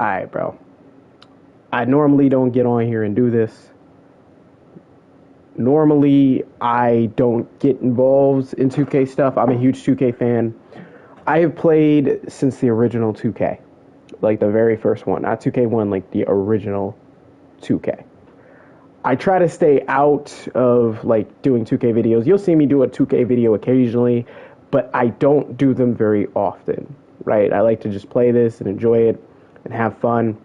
Alright, bro. I normally don't get on here and do this. Normally, I don't get involved in 2K stuff. I'm a huge 2K fan. I have played since the original 2K. Like the very first one. Not 2K1, like the original 2K. I try to stay out of like doing 2K videos. You'll see me do a 2K video occasionally, but I don't do them very often, right? I like to just play this and enjoy it and have fun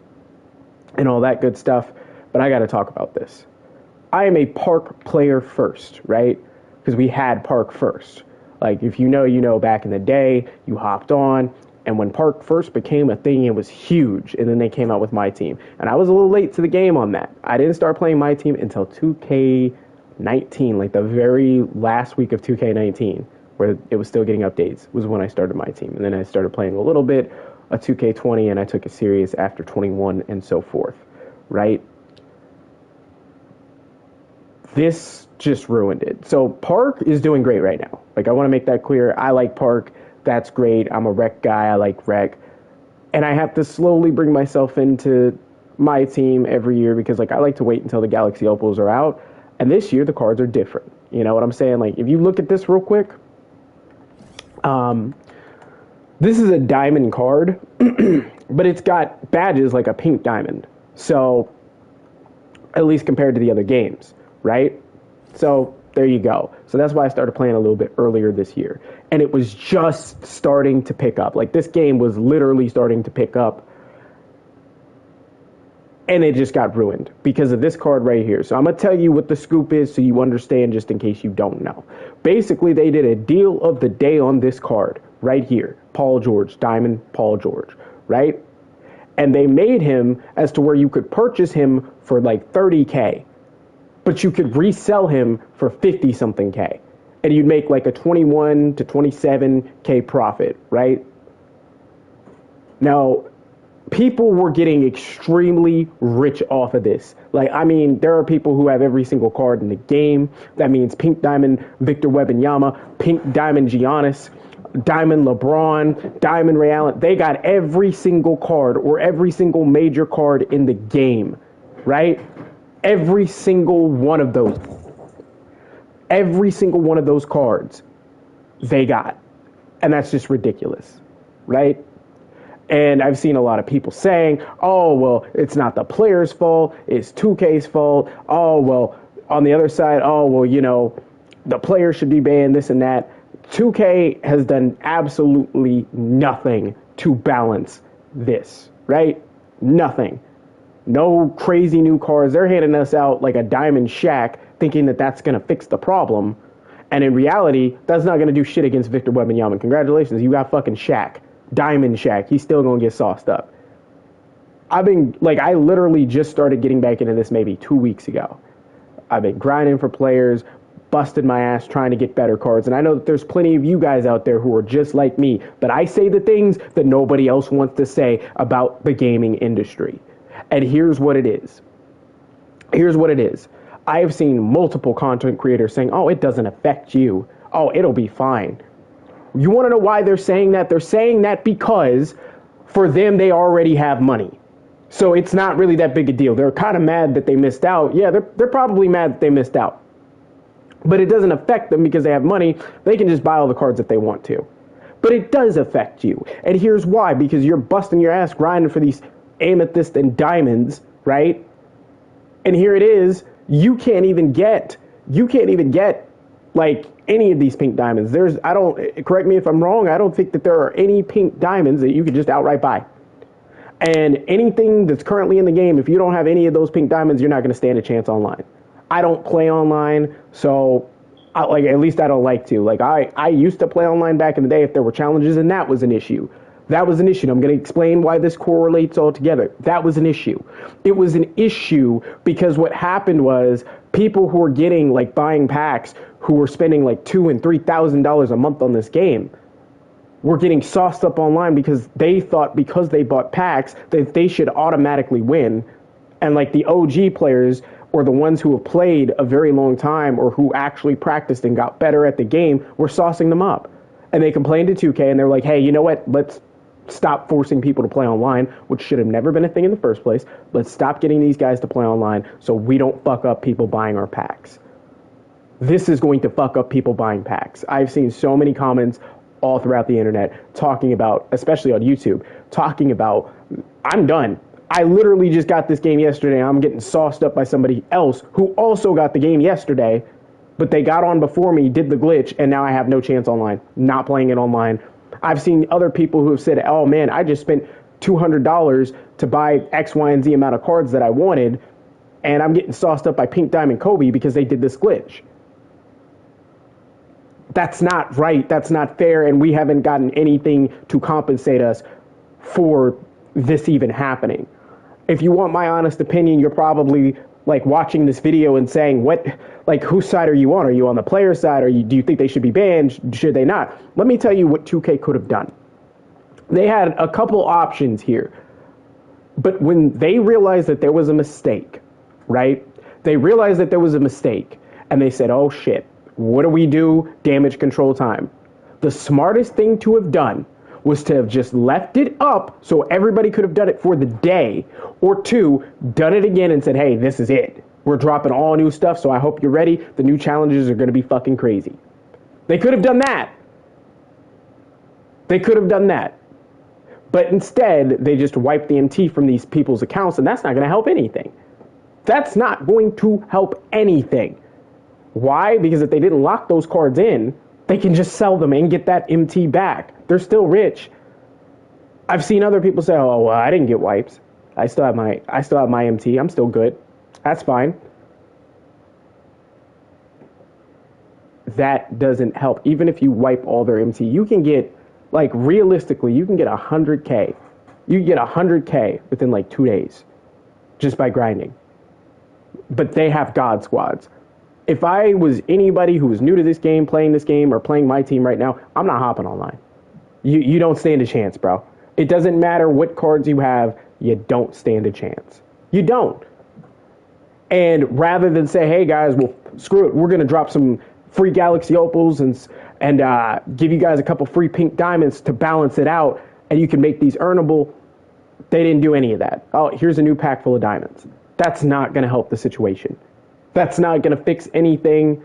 and all that good stuff. But I got to talk about this. I am a Park player first, right? Because we had Park first. Like, if you know, you know, back in the day, you hopped on, and when Park first became a thing, it was huge, and then they came out with Myteam. And I was a little late to the game on that. I didn't start playing Myteam until 2K19, like the very last week of 2K19, where it was still getting updates, was when I started Myteam. And then I started playing a little bit of 2K20, and I took it serious after 21 and so forth, right? This just ruined it. So Park is doing great right now. Like, I want to make that clear. I like Park. That's great. I'm a rec guy. I like rec. And I have to slowly bring myself into Myteam every year because, like, I like to wait until the Galaxy Opals are out. And this year, the cards are different. You know what I'm saying? Like, if you look at this real quick, this is a diamond card, but it's got badges like a pink diamond. So, at least compared to the other games, right? So, there you go. So that's why I started playing a little bit earlier this year. And it was just starting to pick up. Like, this game was literally starting to pick up. And it just got ruined because of this card right here. So I'm going to tell you what the scoop is so you understand, just in case you don't know. Basically, they did a deal of the day on this card right here. Paul George, Diamond Paul George, right? And they made him as to where you could purchase him for like 30K. But you could resell him for 50 something K. And you'd make like a 21 to 27K profit, right? Now, people were getting extremely rich off of this. Like, I mean, there are people who have every single card in the game. That means Pink Diamond Victor Wembanyama, Pink Diamond Giannis, Diamond LeBron, Diamond Ray Allen. They got every single card or every single major card in the game, right? Every single one of those. Every single one of those cards they got. And that's just ridiculous, right? And I've seen a lot of people saying, oh, well, it's not the player's fault, it's 2K's fault. Oh, well, on the other side, oh, well, you know, the player should be banned, this and that. 2K has done absolutely nothing to balance this, right? Nothing. No crazy new cards. They're handing us out like a Diamond Shaq, thinking that that's going to fix the problem. And in reality, that's not going to do shit against Victor Wembanyama. Congratulations, you got fucking Shaq. Diamond Shaq. He's still going to get sauced up. I literally just started getting back into this maybe 2 weeks ago. I've been grinding for players, busted my ass trying to get better cards. And I know that there's plenty of you guys out there who are just like me, but I say the things that nobody else wants to say about the gaming industry. And here's what it is. Here's what it is. I have seen multiple content creators saying, oh, it doesn't affect you. Oh, it'll be fine. You want to know why they're saying that? They're saying that because for them, they already have money. So it's not really that big a deal. They're kind of mad that they missed out. Yeah, they're probably mad that they missed out. But it doesn't affect them because they have money. They can just buy all the cards that they want to. But it does affect you. And here's why. Because you're busting your ass grinding for these amethyst and diamonds, right? And here it is, you can't even get like any of these pink diamonds. Correct me if I'm wrong, I don't think that there are any pink diamonds that you could just outright buy. And anything that's currently in the game, if you don't have any of those pink diamonds, you're not going to stand a chance online. I don't play online, so at least I don't like to. Like, I used to play online back in the day if there were challenges, and that was an issue. That was an issue. I'm going to explain why this correlates all together. That was an issue. It was an issue because what happened was people who were getting, like, buying packs, who were spending like $2,000 and $3,000 a month on this game, were getting sauced up online because they thought because they bought packs that they should automatically win. And like the OG players or the ones who have played a very long time or who actually practiced and got better at the game were saucing them up. And they complained to 2K and they were like, hey, you know what? Stop forcing people to play online, which should have never been a thing in the first place. Let's stop getting these guys to play online so we don't fuck up people buying our packs. This is going to fuck up people buying packs. I've seen so many comments all throughout the internet talking about, especially on YouTube, talking about, I'm done. I literally just got this game yesterday. I'm getting sauced up by somebody else who also got the game yesterday, but they got on before me, did the glitch, and now I have no chance online. Not playing it online. I've seen other people who have said, oh man, I just spent $200 to buy X, Y, and Z amount of cards that I wanted, and I'm getting sauced up by Pink Diamond Kobe because they did this glitch. That's not right. That's not fair, and we haven't gotten anything to compensate us for this even happening. If you want my honest opinion, you're probably like watching this video and saying, what, like, whose side are you on? Are you on the player side? Do you think they should be banned? Should they not? Let me tell you what 2K could have done. They had a couple options here. But when they realized that there was a mistake, right? They realized that there was a mistake and they said, oh shit, what do we do? Damage control time. The smartest thing to have done was to have just left it up so everybody could have done it for the day, or two, done it again and said, hey, this is it. We're dropping all new stuff, so I hope you're ready. The new challenges are going to be fucking crazy. They could have done that. They could have done that. But instead, they just wiped the MT from these people's accounts, and that's not going to help anything. That's not going to help anything. Why? Because if they didn't lock those cards in, they can just sell them and get that MT back. They're still rich. I've seen other people say, oh, well, I didn't get wipes. I still have my MT. I'm still good. That's fine. That doesn't help. Even if you wipe all their MT, you can get, like, realistically, you can get 100K. You can get 100K within like 2 days just by grinding. But they have God squads. If I was anybody who was new to this game, playing this game, or playing Myteam right now, I'm not hopping online. You don't stand a chance, bro. It doesn't matter what cards you have, you don't stand a chance. You don't. And rather than say, hey guys, well, screw it, we're going to drop some free Galaxy Opals and give you guys a couple free Pink Diamonds to balance it out, and you can make these earnable, they didn't do any of that. Oh, here's a new pack full of diamonds. That's not going to help the situation. That's not going to fix anything.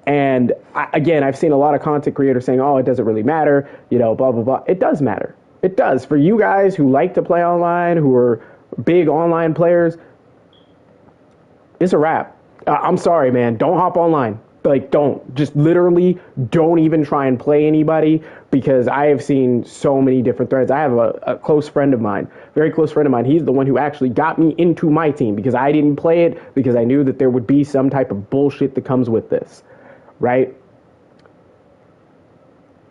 And again, I've seen a lot of content creators saying, oh, it doesn't really matter, you know, blah, blah, blah. It does matter. It does. For you guys who like to play online, who are big online players, it's a wrap. I'm sorry, man. Don't hop online. Like, don't. Just literally don't even try and play anybody, because I have seen so many different threads. I have a close friend of mine, very close friend of mine. He's the one who actually got me into Myteam, because I didn't play it because I knew that there would be some type of bullshit that comes with this, right?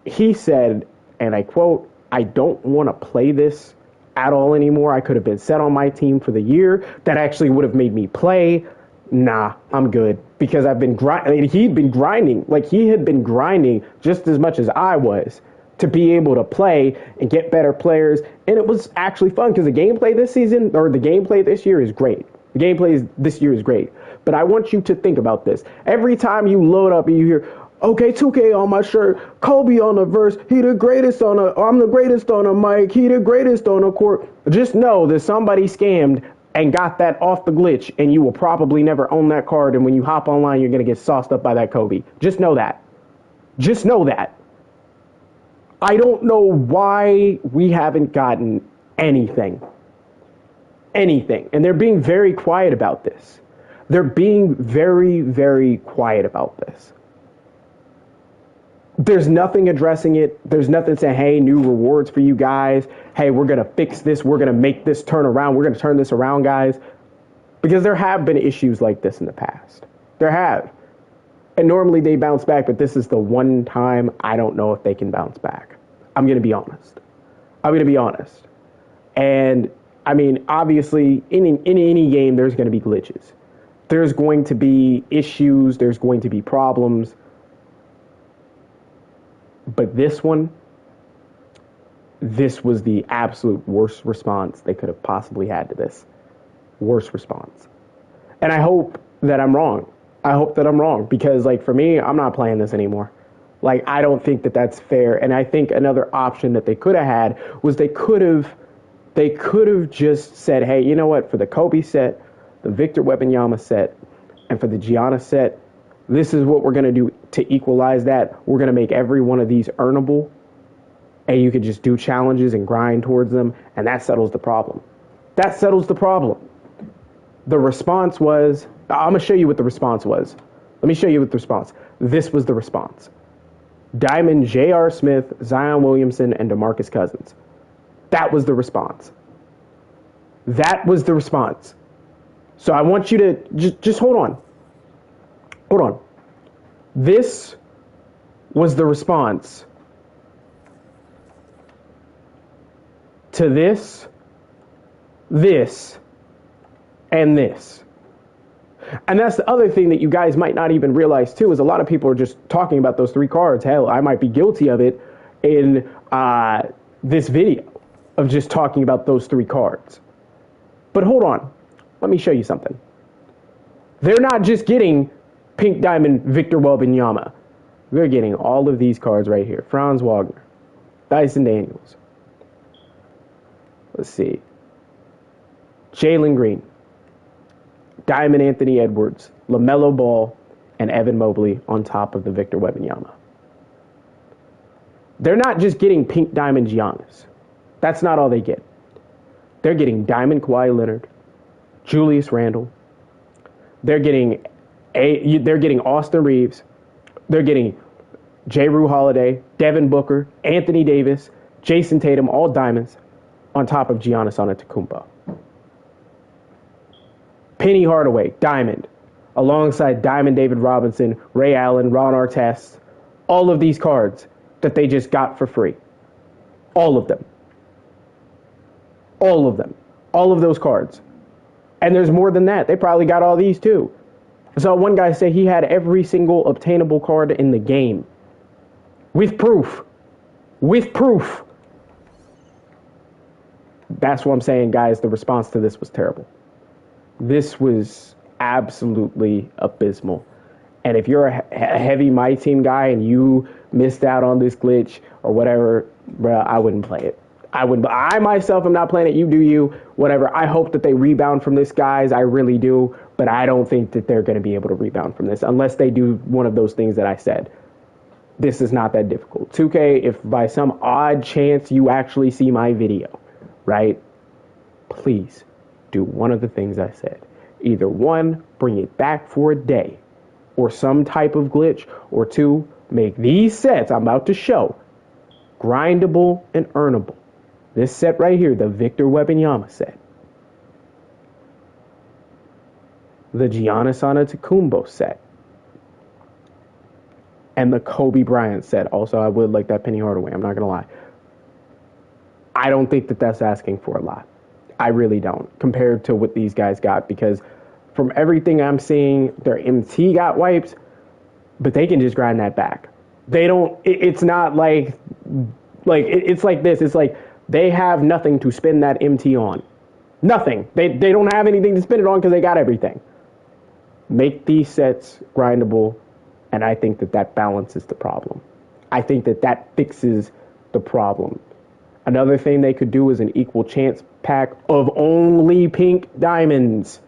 He said, and I quote, I don't want to play this at all anymore. I could have been set on Myteam for the year. That actually would have made me play. Nah, I'm good, because I've been grinding. He'd been grinding, like he had been grinding just as much as I was to be able to play and get better players. And it was actually fun, because the gameplay this season, or the gameplay this year, is great. The gameplay this year is great. But I want you to think about this. Every time you load up and you hear, okay, 2K on my shirt, Kobe on the verse, he the greatest on a, I'm the greatest on a mic, he the greatest on a court. Just know that somebody scammed and got that off the glitch, and you will probably never own that card, and when you hop online, you're going to get sauced up by that Kobe. Just know that. Just know that. I don't know why we haven't gotten anything. Anything. And they're being very quiet about this. They're being very, very quiet about this. There's nothing addressing it. There's nothing saying, hey, new rewards for you guys. Hey, we're going to fix this. We're going to make this turn around. We're going to turn this around, guys. Because there have been issues like this in the past. There have. And normally they bounce back, but this is the one time I don't know if they can bounce back. I'm going to be honest. I'm going to be honest. And, I mean, obviously, in any game, there's going to be glitches. There's going to be issues. There's going to be problems. But this one, this was the absolute worst response they could have possibly had to this. Worst response. And I hope that I'm wrong. I hope that I'm wrong, because, like, for me, I'm not playing this anymore. Like, I don't think that that's fair. And I think another option that they could have had was they could have just said, hey, you know what? For the Kobe set, the Victor Wembanyama set, and for the Giannis set, this is what we're going to do to equalize that. We're going to make every one of these earnable, and you could just do challenges and grind towards them, and that settles the problem. That settles the problem. The response was, I'm going to show you what the response was. Let me show you what the response. This was the response. Diamond J.R. Smith, Zion Williamson, and DeMarcus Cousins. That was the response. That was the response. So I want you to just hold on. Hold on. This was the response to this, and this. And that's the other thing that you guys might not even realize too, is a lot of people are just talking about those three cards. Hell, I might be guilty of it in this video of just talking about those three cards. But hold on, let me show you something. They're not just getting Pink Diamond Victor Wembanyama. They're getting all of these cards right here. Franz Wagner, Dyson Daniels. Let's see. Jalen Green, Diamond Anthony Edwards, LaMelo Ball, and Evan Mobley on top of the Victor Wembanyama. They're not just getting Pink Diamond Giannis. That's not all they get. They're getting Diamond Kawhi Leonard, Julius Randle. They're getting Austin Reeves. They're getting J. Rue Holiday, Devin Booker, Anthony Davis, Jason Tatum, all diamonds on top of Giannis Antetokounmpo. Penny Hardaway, diamond, alongside Diamond David Robinson, Ray Allen, Ron Artest, all of these cards that they just got for free. All of them. All of them. All of those cards. And there's more than that. They probably got all these too. I saw one guy say he had every single obtainable card in the game. With proof. With proof. That's what I'm saying, guys. The response to this was terrible. This was absolutely abysmal. And if you're a heavy Myteam guy and you missed out on this glitch or whatever, bro, I wouldn't play it. I myself am not playing it. You do you, whatever. I hope that they rebound from this, guys. I really do. But I don't think that they're going to be able to rebound from this unless they do one of those things that I said. This is not that difficult. 2K, if by some odd chance you actually see my video, right, please do one of the things I said. Either one, bring it back for a day or some type of glitch, or two, make these sets I'm about to show grindable and earnable. This set right here, the Victor Wembanyama set. The Giannis Antetokounmpo set. And the Kobe Bryant set. Also, I would like that Penny Hardaway. I'm not going to lie. I don't think that that's asking for a lot. I really don't, compared to what these guys got. Because from everything I'm seeing, their MT got wiped, but they can just grind that back. They don't, it's not like it's like this. It's like they have nothing to spend that MT on. Nothing. They don't have anything to spend it on because they got everything. Make these sets grindable, and I think that that balances the problem. I think that that fixes the problem. Another thing they could do is an equal chance pack of only pink diamonds.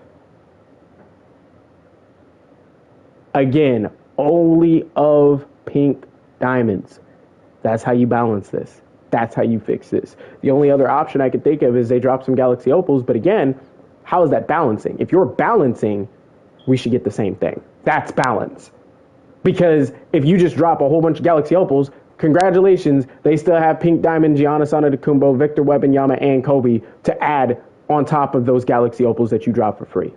Again, only of pink diamonds. That's how you balance this. That's how you fix this. The only other option I could think of is they drop some Galaxy Opals, but again, how is that balancing? If you're balancing, we should get the same thing. That's balance. Because if you just drop a whole bunch of Galaxy Opals, congratulations, they still have Pink Diamond, Giannis Antetokounmpo, Victor Wembanyama, and Kobe to add on top of those Galaxy Opals that you drop for free.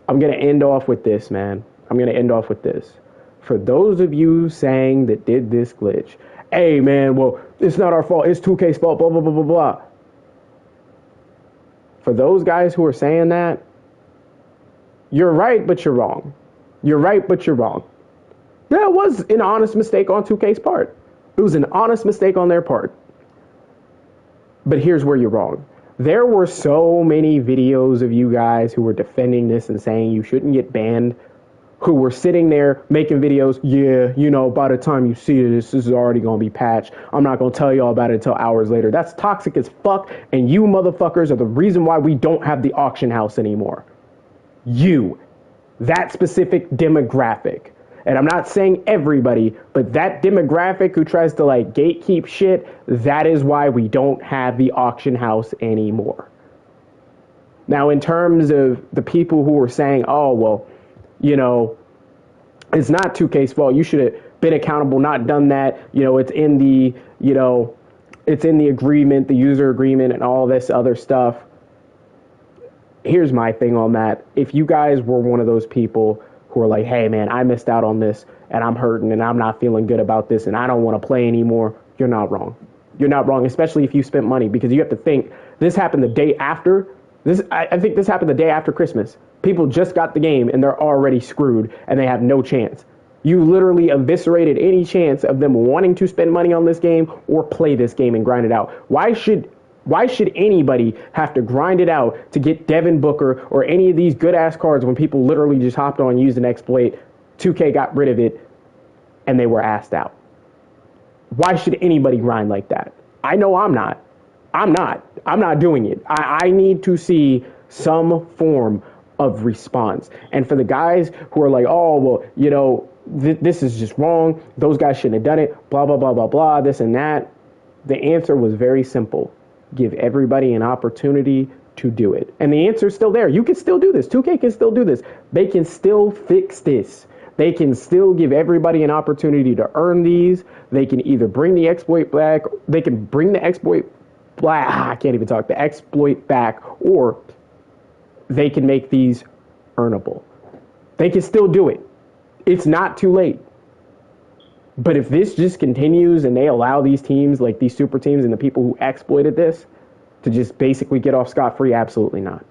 I'm going to end off with this, man. I'm going to end off with this. For those of you saying that did this glitch, hey, man, well, it's not our fault. It's 2K's fault, blah, blah, blah, blah, blah. For those guys who are saying that, you're right, but you're wrong. You're right, but you're wrong. That was an honest mistake on 2K's part. It was an honest mistake on their part. But here's where you're wrong. There were so many videos of you guys who were defending this and saying you shouldn't get banned who were sitting there making videos. Yeah, you know, by the time you see this, this is already going to be patched. I'm not going to tell y'all about it until hours later. That's toxic as fuck. And you motherfuckers are the reason why we don't have the auction house anymore. You, that specific demographic. And I'm not saying everybody, but that demographic who tries to like gatekeep shit, that is why we don't have the auction house anymore. Now, in terms of the people who were saying, oh, well, you know, it's not 2K's fault. You should have been accountable, not done that. You know, it's in the, you know, it's in the agreement, the user agreement and all this other stuff. Here's my thing on that. If you guys were one of those people who are like, hey, man, I missed out on this and I'm hurting and I'm not feeling good about this and I don't want to play anymore, you're not wrong. You're not wrong, especially if you spent money, because you have to think this happened the day after. I think this happened the day after Christmas. People just got the game and they're already screwed and they have no chance. You literally eviscerated any chance of them wanting to spend money on this game or play this game and grind it out. Why should anybody have to grind it out to get Devin Booker or any of these good ass cards when people literally just hopped on, used an exploit, 2K got rid of it, and they were asked out? Why should anybody grind like that? I know I'm not. I'm not doing it. I need to see some form of response. And for the guys who are like, oh, well, you know, this is just wrong. Those guys shouldn't have done it. Blah, blah, blah, blah, blah, this and that. The answer was very simple. Give everybody an opportunity to do it. And the answer is still there. You can still do this. 2K can still do this. They can still fix this. They can still give everybody an opportunity to earn these. They can either bring the exploit back. They can bring the exploit back. I can't even talk. The exploit back, or they can make these earnable. They can still do it. It's not too late. But if this just continues and they allow these teams, like these super teams and the people who exploited this, to just basically get off scot-free, absolutely not.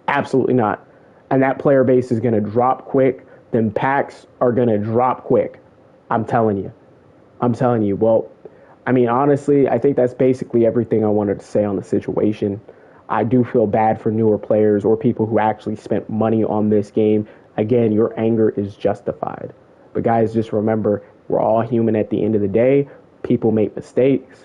Absolutely not. And that player base is going to drop quick. Them packs are going to drop quick. I'm telling you. Well, I mean, honestly, I think that's basically everything I wanted to say on the situation. I do feel bad for newer players or people who actually spent money on this game. Again, your anger is justified. But guys, just remember, we're all human at the end of the day. People make mistakes,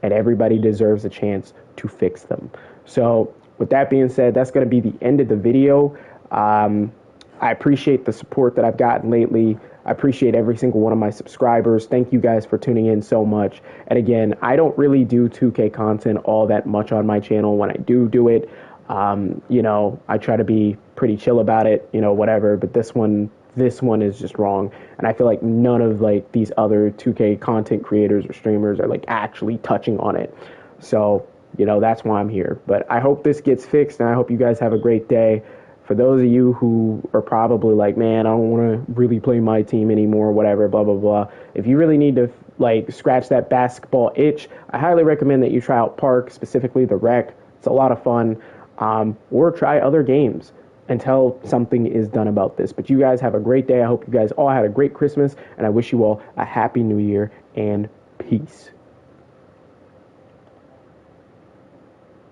and everybody deserves a chance to fix them. So with that being said, that's going to be the end of the video. I appreciate the support that I've gotten lately. I appreciate every single one of my subscribers. Thank you guys for tuning in so much. And again, I don't really do 2K content all that much on my channel. When I do it, you know, I try to be pretty chill about it, you know, whatever. But this one is just wrong. And I feel like none of like these other 2K content creators or streamers are like actually touching on it. So, you know, that's why I'm here. But I hope this gets fixed, and I hope you guys have a great day. For those of you who are probably like, man, I don't want to really play Myteam anymore, whatever, blah, blah, blah. If you really need to like scratch that basketball itch, I highly recommend that you try out Park, specifically the Rec. It's a lot of fun. Or try other games until something is done about this. But you guys have a great day. I hope you guys all had a great Christmas, and I wish you all a happy New Year and peace.